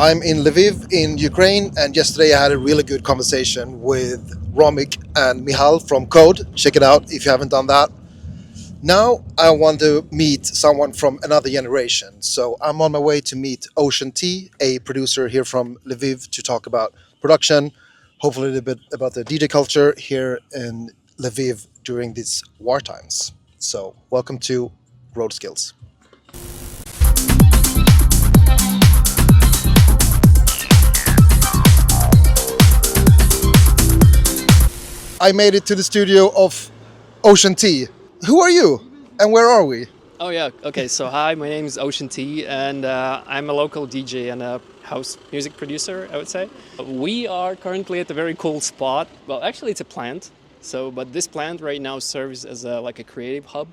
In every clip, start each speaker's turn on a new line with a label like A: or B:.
A: I'm in Lviv in Ukraine, and yesterday I had a really good conversation with Romik and Mihal from Code. Check it out if you haven't done that. Now I want to meet someone from another generation. So I'm on my way to meet Ocean T, a producer here from Lviv, to talk about production, hopefully a little bit about the DJ culture here in Lviv during these war times. So welcome to Roadskills. I made it to the studio of Ocean T. Who are you and where are we?
B: Oh yeah. Okay. So hi, my name is Ocean T, and I'm a local DJ and a house music producer. I would say we are currently at a very cool spot. Well, actually, it's a plant. But this plant right now serves as like a creative hub.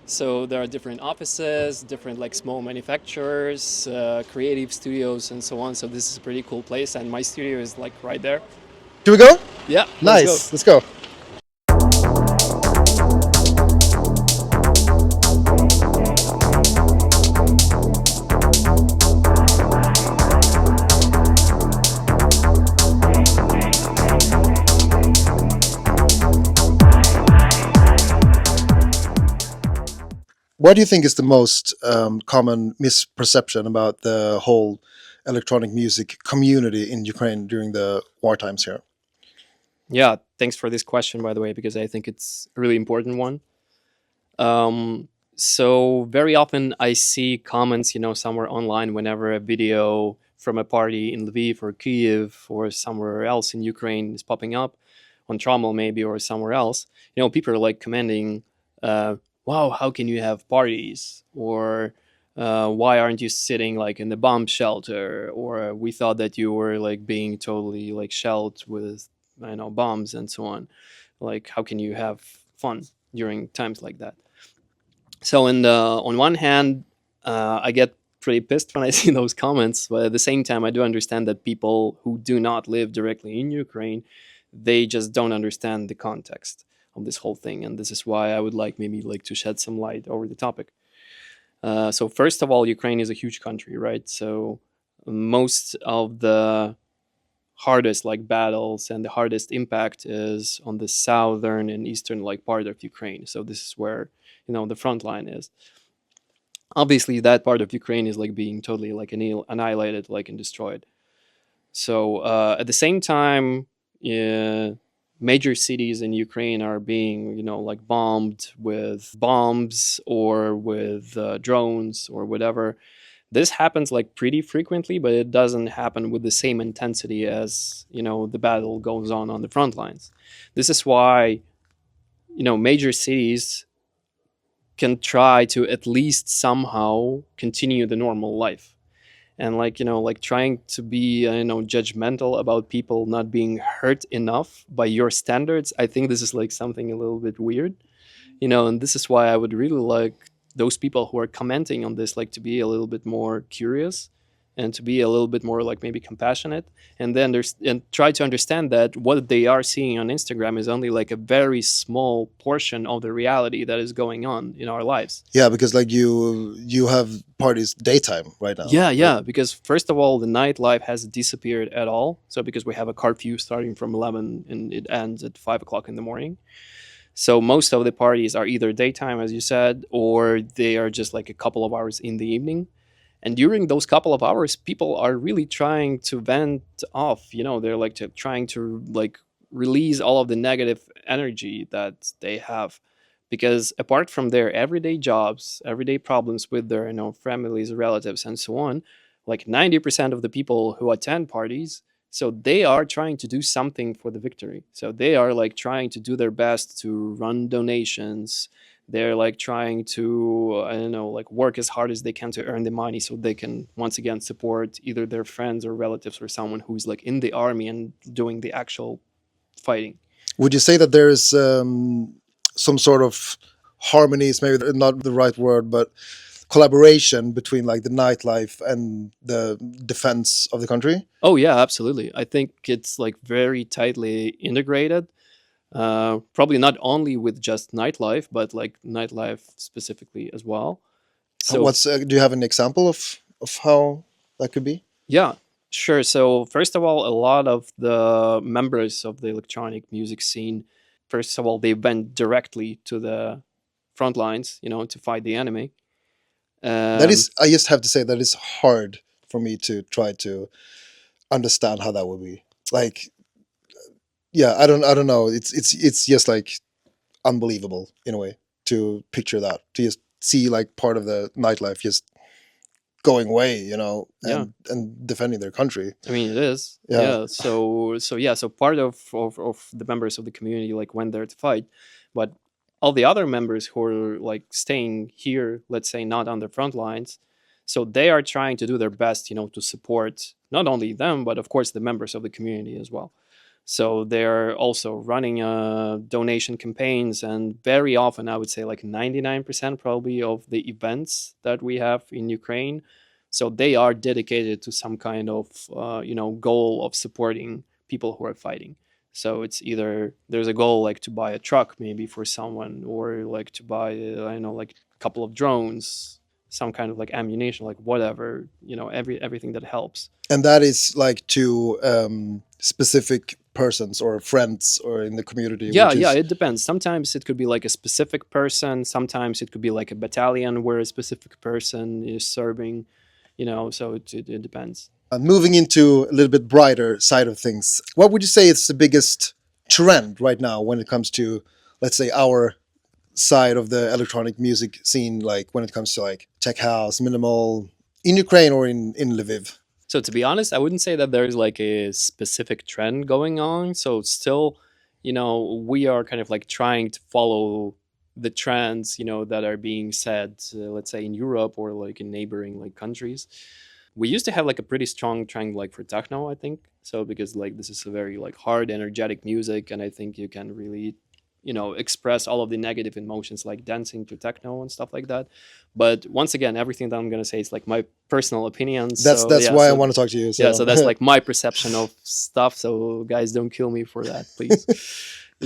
B: So there are different offices, different like small manufacturers, creative studios, and so on. So this is a pretty cool place, and my studio is like right there.
A: Should we go?
B: Yeah. Let's go.
A: Nice. Let's go. What do you think is the most common misperception about the whole electronic music community in Ukraine during the war times here?
B: Yeah. Thanks for this question, by the way, because I think it's a really important one. So very often I see comments, somewhere online whenever a video from a party in Lviv or Kiev or somewhere else in Ukraine is popping up on Trommel maybe or somewhere else. People are like commenting, "Wow, how can you have parties?" Or "Why aren't you sitting like in the bomb shelter?" Or "We thought that you were like being totally like shelled with bombs and so on. Like, how can you have fun during times like that?" So, on one hand, I get pretty pissed when I see those comments, but at the same time, I do understand that people who do not live directly in Ukraine, they just don't understand the context of this whole thing, and this is why I would like maybe like to shed some light over the topic. So, first of all, Ukraine is a huge country, right? So, most of the hardest like battles and the hardest impact is on the southern and eastern like part of Ukraine. So this is where the front line is. Obviously, that part of Ukraine is like being totally like annihilated, like and destroyed. So at the same time, major cities in Ukraine are being like bombed with bombs or with drones or whatever. This happens like pretty frequently, but it doesn't happen with the same intensity as the battle goes on the front lines. This is why major cities can try to at least somehow continue the normal life, and like trying to be judgmental about people not being hurt enough by your standards. I think this is like something a little bit weird, and this is why I would really like those people who are commenting on this like to be a little bit more curious and to be a little bit more like maybe compassionate, and then there's and try to understand that what they are seeing on Instagram is only like a very small portion of the reality that is going on in our lives.
A: Yeah, because like you have parties daytime right now,
B: Yeah,
A: right?
B: yeah, because first of all, the nightlife has disappeared at all. So because we have a curfew starting from 11 and it ends at 5 o'clock in the morning. So most of the parties are either daytime, as you said, or they are just like a couple of hours in the evening. And during those couple of hours, people are really trying to vent off. They're like trying to like release all of the negative energy that they have, because apart from their everyday jobs, everyday problems with their families, relatives, and so on, like 90% of the people who attend parties, so they are trying to do something for the victory. So they are like trying to do their best to run donations. They're like trying to I don't know, like work as hard as they can to earn the money so they can once again support either their friends or relatives or someone who's like in the army and doing the actual fighting.
A: Would you say that there is some sort of harmony? Is maybe not the right word, but collaboration between like the nightlife and the defense of the country?
B: Oh yeah, absolutely. I think it's like very tightly integrated. Probably not only with just nightlife, but like nightlife specifically as well. So
A: What's do you have an example of how that could be?
B: Yeah, sure. So first of all, a lot of the members of the electronic music scene, first of all, they went directly to the front lines, to fight the enemy.
A: That
B: Um,
A: is, I just have to say that it's hard for me to try to understand how that would be. Like, yeah, I don't know. It's just like unbelievable in a way to picture that, to just see like part of the nightlife just going away,
B: yeah,
A: and defending their country.
B: I mean, it is.
A: Yeah.
B: Yeah. So part of the members of the community like went there to fight, but all the other members who are like staying here, let's say not on the front lines, so they are trying to do their best, to support not only them but of course the members of the community as well. So they're also running donation campaigns, and very often, I would say like 99% probably of the events that we have in Ukraine. So they are dedicated to some kind of goal of supporting people who are fighting. So it's either there's a goal like to buy a truck maybe for someone, or like to buy I don't know, like a couple of drones, some kind of like ammunition, like whatever, everything that helps.
A: And that is like to specific persons or friends or in the community,
B: Yeah,
A: which
B: yeah,
A: is.
B: it depends. Sometimes it could be like a specific person. Sometimes it could be like a battalion where a specific person is serving. So it depends.
A: Moving into a little bit brighter side of things, what would you say is the biggest trend right now when it comes to, let's say, our side of the electronic music scene, like when it comes to like tech house, minimal, in Ukraine or in Lviv?
B: So to be honest, I wouldn't say that there's like a specific trend going on. So still, we are kind of like trying to follow the trends, that are being said, let's say in Europe or like in neighboring like countries. We used to have like a pretty strong trend like for techno, I think. So because like this is a very like hard, energetic music, and I think you can really, express all of the negative emotions like dancing to techno and stuff like that. But once again, everything that I'm gonna say is like my personal opinion. So
A: That's
B: yeah,
A: why I
B: so
A: want to talk to you.
B: yeah,
A: So
B: so that's like my perception of stuff. So guys, don't kill me for that, please.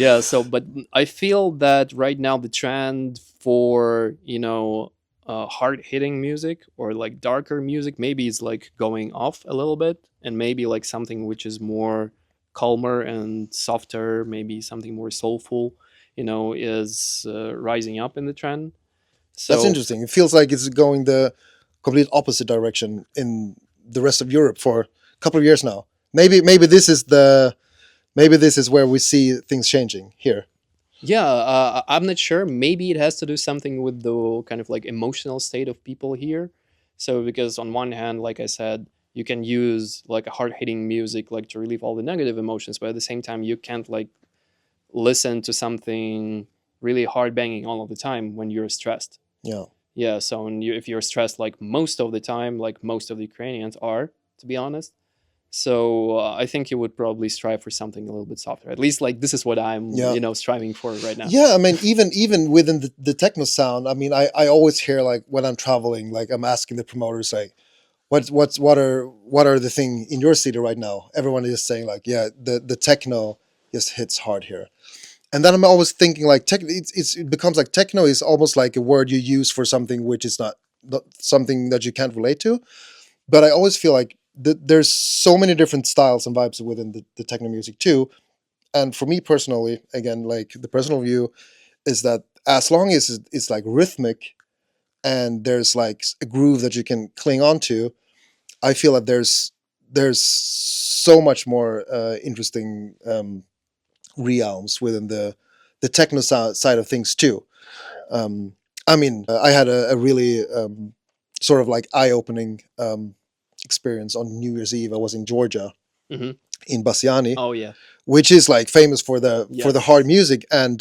B: Yeah, so but I feel that right now the trend for hard hitting music or like darker music maybe is like going off a little bit, and maybe like something which is more calmer and softer, maybe something more soulful, is rising up in the trend.
A: that's
B: So
A: interesting. It feels like it's going the complete opposite direction in the rest of Europe for a couple of years now. Maybe this is the maybe this is where we see things changing here.
B: yeah, I'm not sure. Maybe it has to do something with the kind of like emotional state of people here. So because on one hand, like I said, you can use like a hard hitting music like to relieve all the negative emotions, but at the same time, you can't like listen to something really hard banging all of the time when you're stressed.
A: Yeah.
B: Yeah, so if you're stressed like most of the time, like most of the Ukrainians are, to be honest. So I think you would probably strive for something a little bit softer. At least like this is what I'm,
A: Yeah.
B: striving for right now.
A: Yeah, I mean, even within the techno sound, I mean, I always hear like when I'm traveling, like I'm asking the promoters like, what are the thing in your city right now? Everyone is saying like, yeah, the techno just hits hard here. And then I'm always thinking like it becomes like techno is almost like a word you use for something which is not something that you can't relate to. But I always feel like there's so many different styles and vibes within the techno music too. And for me personally, again, like the personal view is that as long as it's like rhythmic and there's like a groove that you can cling on to, I feel that there's so much more interesting realms within the techno side of things too. I mean, I had a really sort of like eye-opening experience on New Year's Eve. I was in Georgia,
B: Hmm.
A: in Bassiani,
B: Oh yeah,
A: which is like famous for the hard
B: yes.
A: music. And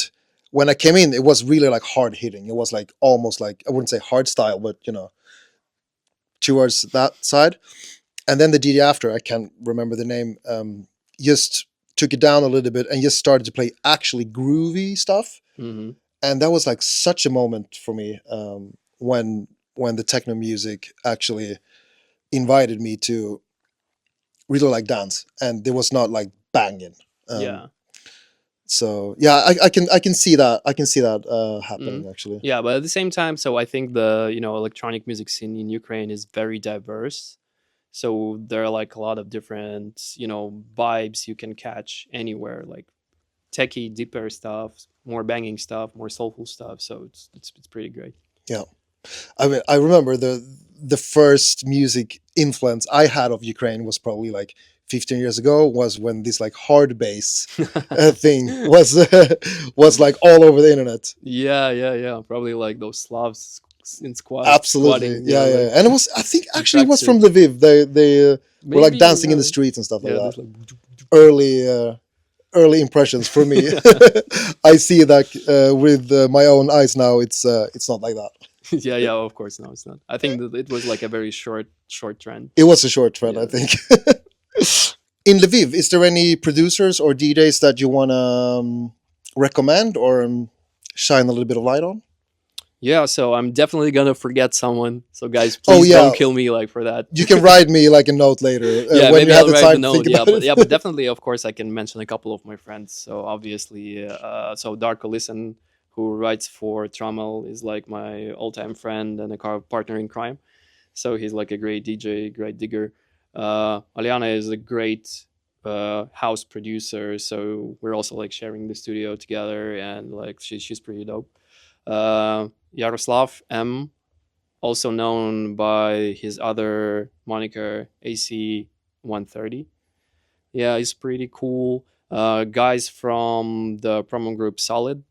A: when I came in, it was really like hard hitting. It was like almost like, I wouldn't say hard style, but towards that side. And then the DJ after, I can't remember the name, just took it down a little bit and just started to play actually groovy stuff.
B: Hmm.
A: And that was like such a moment for me, when the techno music actually invited me to really like dance, and it was not like banging. Um,
B: Yeah.
A: so yeah, I can see that,
B: Hmm.
A: happening actually.
B: Yeah, but at the same time, so I think the electronic music scene in Ukraine is very diverse. So there are like a lot of different, vibes you can catch anywhere, like techie, deeper stuff, more banging stuff, more soulful stuff. So it's pretty great.
A: Yeah. I mean, I remember the first music influence I had of Ukraine was probably like 15 years ago. Was when this like hard bass thing was was like all over the internet.
B: Yeah. Probably like those Slavs in
A: Absolutely,
B: squatting. Yeah,
A: yeah, yeah.
B: like
A: And it was, I think,
B: in
A: actually, it was from
B: tracksuit.
A: Lviv. They were like
B: Maybe,
A: dancing in the
B: yeah.
A: streets and stuff like
B: Yeah,
A: that.
B: there's like.
A: Early early impressions for me. I see that with my own eyes now. It's not like that.
B: Yeah. Of course, no, it's not. I think that it was like a very short trend.
A: It was a short trend, I
B: Yeah.
A: think. In Lviv, is there any producers or DJs that you want to recommend or shine a little bit of light on?
B: Yeah, so I'm definitely gonna forget someone. So guys,
A: Oh
B: please
A: yeah,
B: don't kill me like for that.
A: you can write me like a note later
B: Yeah,
A: when
B: maybe
A: you have
B: I'll
A: the
B: write the
A: time to think
B: note. Yeah,
A: about
B: but
A: it.
B: definitely, of course, I can mention a couple of my friends. So obviously, so Darko Listen, who writes for Trammel, is like my all-time friend and a partner in crime. So he's like a great DJ, great digger. Aliana is a great house producer. So we're also like sharing the studio together, and like she's pretty dope. Yaroslav M, also known by his other moniker AC 130. Yeah, he's pretty cool. Guys from the promo group Solid,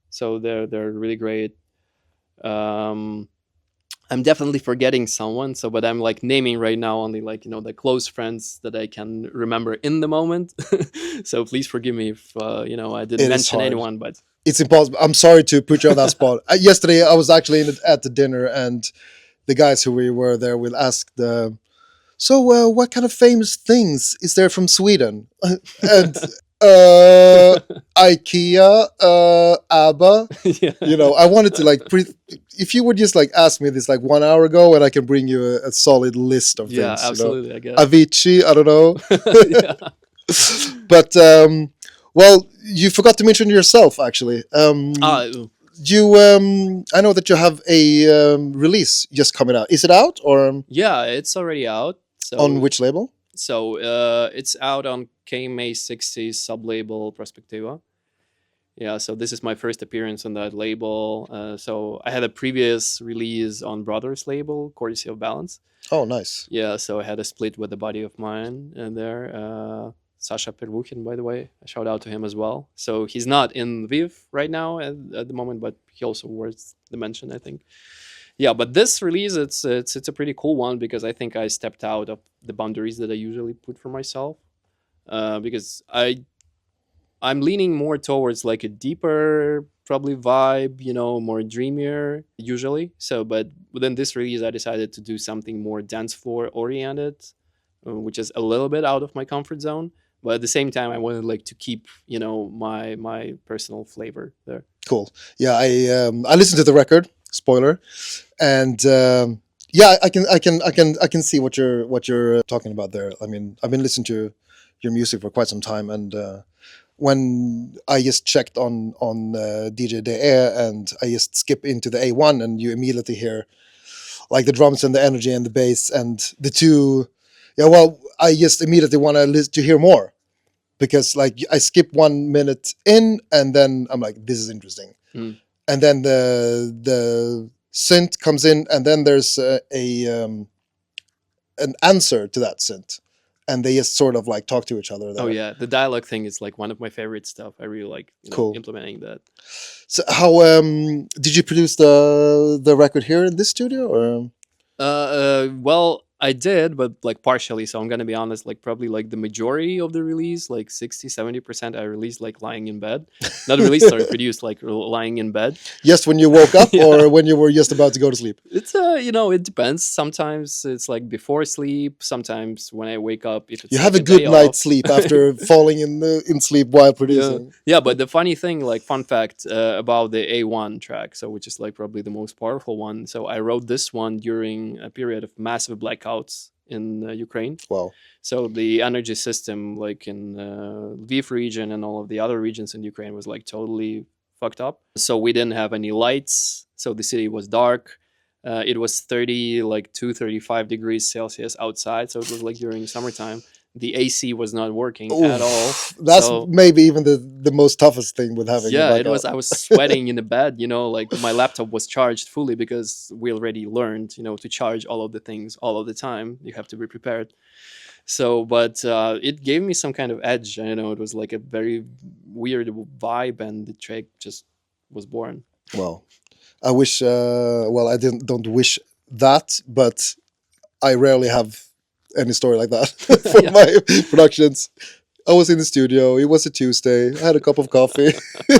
B: so they're really great. Um, I'm definitely forgetting someone, so but I'm like naming right now only like the close friends that I can remember in the moment. So please forgive me if I didn't
A: It is
B: mention
A: hard.
B: anyone, but
A: It's impossible. I'm sorry to put you on that spot. Yesterday, I was actually at the dinner, and the guys who we were there with asked, "So, what kind of famous things is there from Sweden?" And uh, IKEA, ABBA.
B: yeah,
A: I wanted to like, if you would just like ask me this like 1 hour ago, and I can bring you a solid list of
B: yeah,
A: things.
B: absolutely, I guess.
A: Avicii. I don't know,
B: Yeah.
A: but well, you forgot to mention yourself actually.
B: Ah,
A: I know that you have a release just coming out. Is it out or
B: yeah, it's already out.
A: on
B: So
A: which label?
B: it's out on KMA60 sub-label Prospectiva. Yeah, so this is my first appearance on that label. So I had a previous release on Brothers label, courtesy of Balance.
A: Oh, nice.
B: Yeah, so I had a split with a buddy of mine in there, Sasha Pervuchin, by the way. A shout out to him as well. So he's not in Lviv right now at the moment, but he also worth the mention, I think. Yeah, but this release, it's a pretty cool one because I think I stepped out of the boundaries that I usually put for myself. Because I'm leaning more towards like a deeper probably vibe, more dreamier usually. So, but within this release, I decided to do something more dance floor oriented, which is a little bit out of my comfort zone. But at the same time, I wanted like to keep, my personal flavor there.
A: Cool. Yeah, I listened to the record. Spoiler, and yeah, I can see what you're talking about there. I mean, I've been listening to your music for quite some time, and when I just checked on DJ De Air, and I just skip into the A1, and you immediately hear like the drums and the energy and the bass and the two. Yeah, well, I just immediately want to hear more because like I skip 1 minute in, and then I'm like, this is interesting,
B: Mm.
A: and then the synth comes in, and then there's an answer to that synth, and they just sort of like talk to each other
B: Oh
A: there.
B: yeah, the dialogue thing is like one of my favorite stuff. I really like
A: Cool.
B: implementing that.
A: So how did you produce the record here in this studio or?
B: Well, I did, but like partially. So I'm gonna be honest, like probably like the majority of the release, like 60-70%, I released like lying in bed. Not released, sorry, produced like lying in bed.
A: Just when you woke up,
B: Yeah.
A: or when you were just about to go to sleep?
B: It's it depends. Sometimes it's like before sleep. Sometimes when I wake up, if it's
A: You
B: like
A: have a
B: a
A: good
B: day
A: night's
B: off.
A: sleep after falling in sleep while
B: Yeah,
A: producing.
B: yeah. But the funny thing, like fun fact about the A1 track, so which is like probably the most powerful one. So I wrote this one during a period of massive blackouts in Ukraine.
A: Wow.
B: So the energy system, like in Lviv region and all of the other regions in Ukraine, was like totally fucked up. So we didn't have any lights. So the city was dark. It was 30, like 235 degrees Celsius outside, so it was like during summertime. The AC was not working at all.
A: Oof, that's
B: So
A: maybe even the most toughest thing with having a
B: yeah, it
A: blackout.
B: was. I was sweating in the bed. Like my laptop was charged fully because we already learned, to charge all of the things all of the time. You have to be prepared. So, but it gave me some kind of edge. It was like a very weird vibe, and the track just was born.
A: Well, I wish. Well, I didn't don't wish that, but I rarely have any story like that for
B: Yeah,
A: my productions. I was in the studio. It was a Tuesday. I had a cup of coffee.
B: yeah,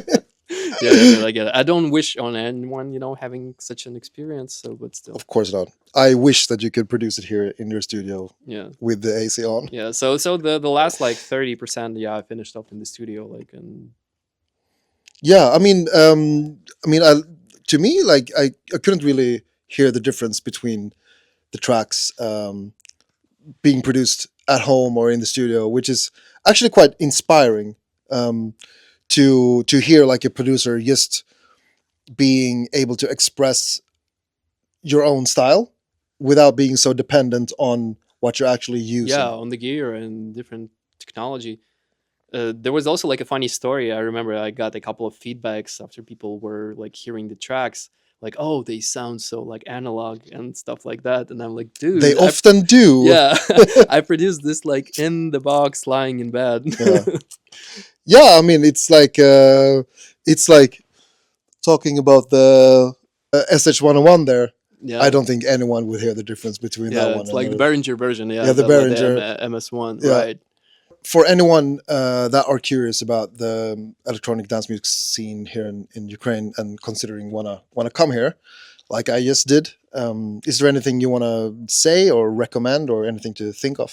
B: I get it. I get it. I don't wish on anyone, having such an experience. So, but still,
A: Of course not. I wish that you could produce it here in your studio
B: yeah,
A: with the AC on.
B: yeah. So the last like 30%, yeah, I finished up in the studio, like, and
A: Yeah, I mean, to me, like I couldn't really hear the difference between the tracks being produced at home or in the studio, which is actually quite inspiring to hear like a producer just being able to express your own style without being so dependent on what you're actually
B: yeah,
A: using.
B: on the gear and different technology. There was also like a funny story. I remember I got a couple of feedbacks after people were like hearing the tracks, like, "Oh, they sound so like analog and stuff like that." And I'm like,
A: They
B: "Dude,
A: often do.
B: yeah, I produced this like in the box, lying in bed."
A: Yeah, yeah. I mean, it's like talking about the SH101 there. I
B: Yeah,
A: don't think anyone would hear the difference between that
B: yeah,
A: one
B: it's
A: and
B: like the Behringer version. Yeah,
A: yeah,
B: is
A: the
B: that like the
A: Behringer.
B: MS1,
A: Yeah,
B: right?
A: for anyone that are curious about the electronic dance music scene here in Ukraine and considering wanna come here, like I just did, is there anything you wanna say or recommend or anything to think of?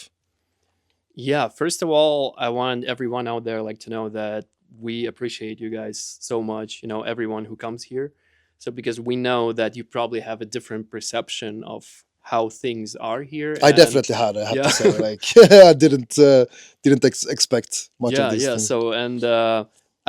B: Yeah, first of all, I want everyone out there like to know that we appreciate you guys so much, everyone who comes here. So because we know that you probably have a different perception of how things are here,
A: I
B: and
A: definitely had. I have to
B: yeah.
A: say, like I didn't expect much of
B: Yeah,
A: these
B: yeah.
A: things.
B: So, and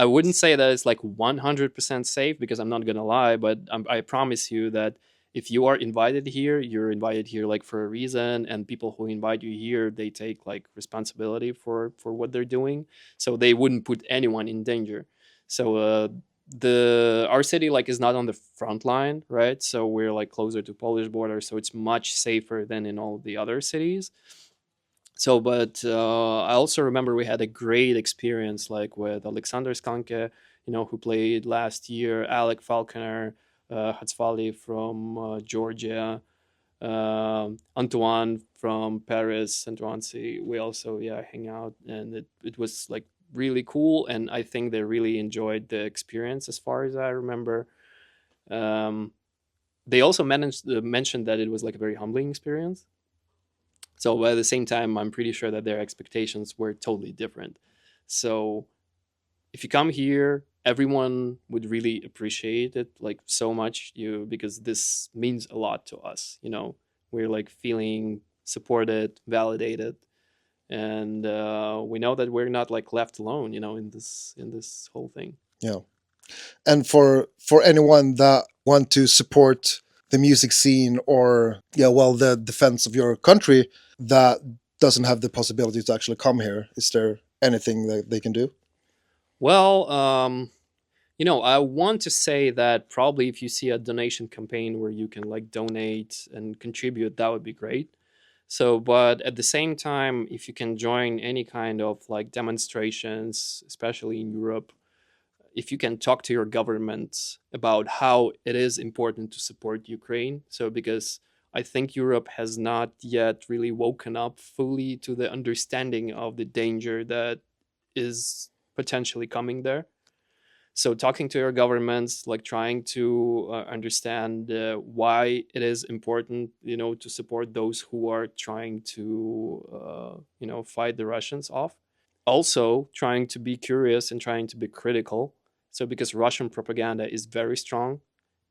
B: I wouldn't say that it's like 100% safe because I'm not gonna lie, but I promise you that if you are invited here, you're invited here like for a reason, and people who invite you here, they take like responsibility for what they're doing, so they wouldn't put anyone in danger. So, the our city like is not on the front line, right? So we're like closer to Polish border, so it's much safer than in all the other cities. So, but I also remember we had a great experience like with Alexander Skanke, who played last year, Alec Falconer, Hatzfali from Georgia, Antoine from Paris, and Antoine. We also, yeah, hang out, and it was like really cool. And I think they really enjoyed the experience as far as I remember. Um, they also mentioned that it was like a very humbling experience. So at the same time, I'm pretty sure that their expectations were totally different. So if you come here, everyone would really appreciate it like so much you because this means a lot to us. We're like feeling supported, validated, and we know that we're not like left alone. In this whole thing.
A: Yeah, and for anyone that want to support the music scene or yeah, well, the defense of your country that doesn't have the possibility to actually come here, is there anything that they can do?
B: Well, I want to say that probably if you see a donation campaign where you can like donate and contribute, that would be great. So, but at the same time, if you can join any kind of like demonstrations, especially in Europe, if you can talk to your government about how it is important to support Ukraine. So, because I think Europe has not yet really woken up fully to the understanding of the danger that is potentially coming there. So talking to your governments, like trying to understand why it is important, to support those who are trying to fight the Russians off. Also trying to be curious and trying to be critical. So because Russian propaganda is very strong,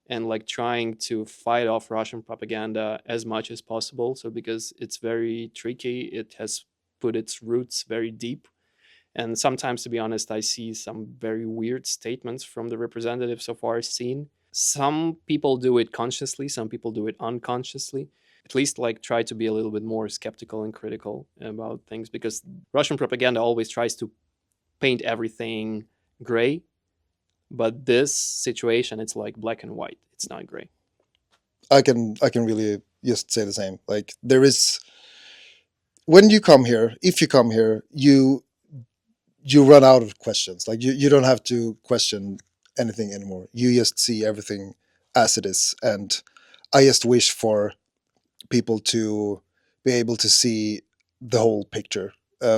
B: and like trying to fight off Russian propaganda as much as possible. So because it's very tricky, it has put its roots very deep. And sometimes, to be honest, I see some very weird statements from the representatives so far seen. Some people do it consciously, some people do it unconsciously. At least like try to be a little bit more skeptical and critical about things, because Russian propaganda always tries to paint everything gray, but this situation it's like black and white. It's not gray.
A: I can really just say the same. Like there is, when you come here, if you come here, you run out of questions. Like you don't have to question anything anymore. You just see everything as it is. And I just wish for people to be able to see the whole picture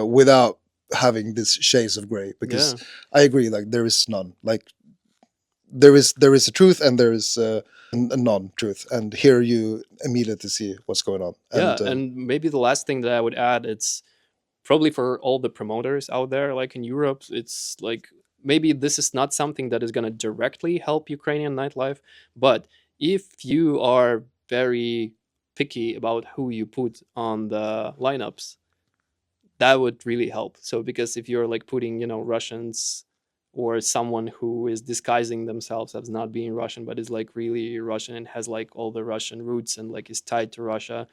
A: without having this shades of gray. Because
B: Yeah.
A: I agree, like there is none. Like there is a truth and there is a non-truth, and here you immediately see what's going on.
B: Yeah,
A: And
B: and maybe the last thing that I would add, it's probably for all the promoters out there like in Europe, it's like maybe this is not something that is going to directly help Ukrainian nightlife, but if you are very picky about who you put on the lineups, that would really help. So because if you're like putting, Russians or someone who is disguising themselves as not being Russian but is like really Russian and has like all the Russian roots and like is tied to Russia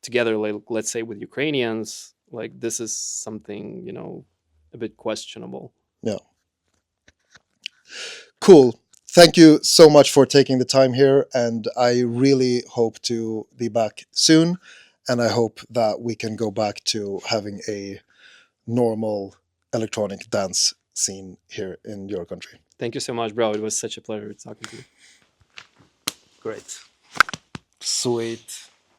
B: together, like let's say with Ukrainians, like this is something, a bit questionable.
A: yeah, cool. Thank you so much for taking the time here, and I really hope to be back soon. And I hope that we can go back to having a normal electronic dance scene here in your country.
B: Thank you so much, bro. It was such a pleasure talking to you.
A: Great. Sweet.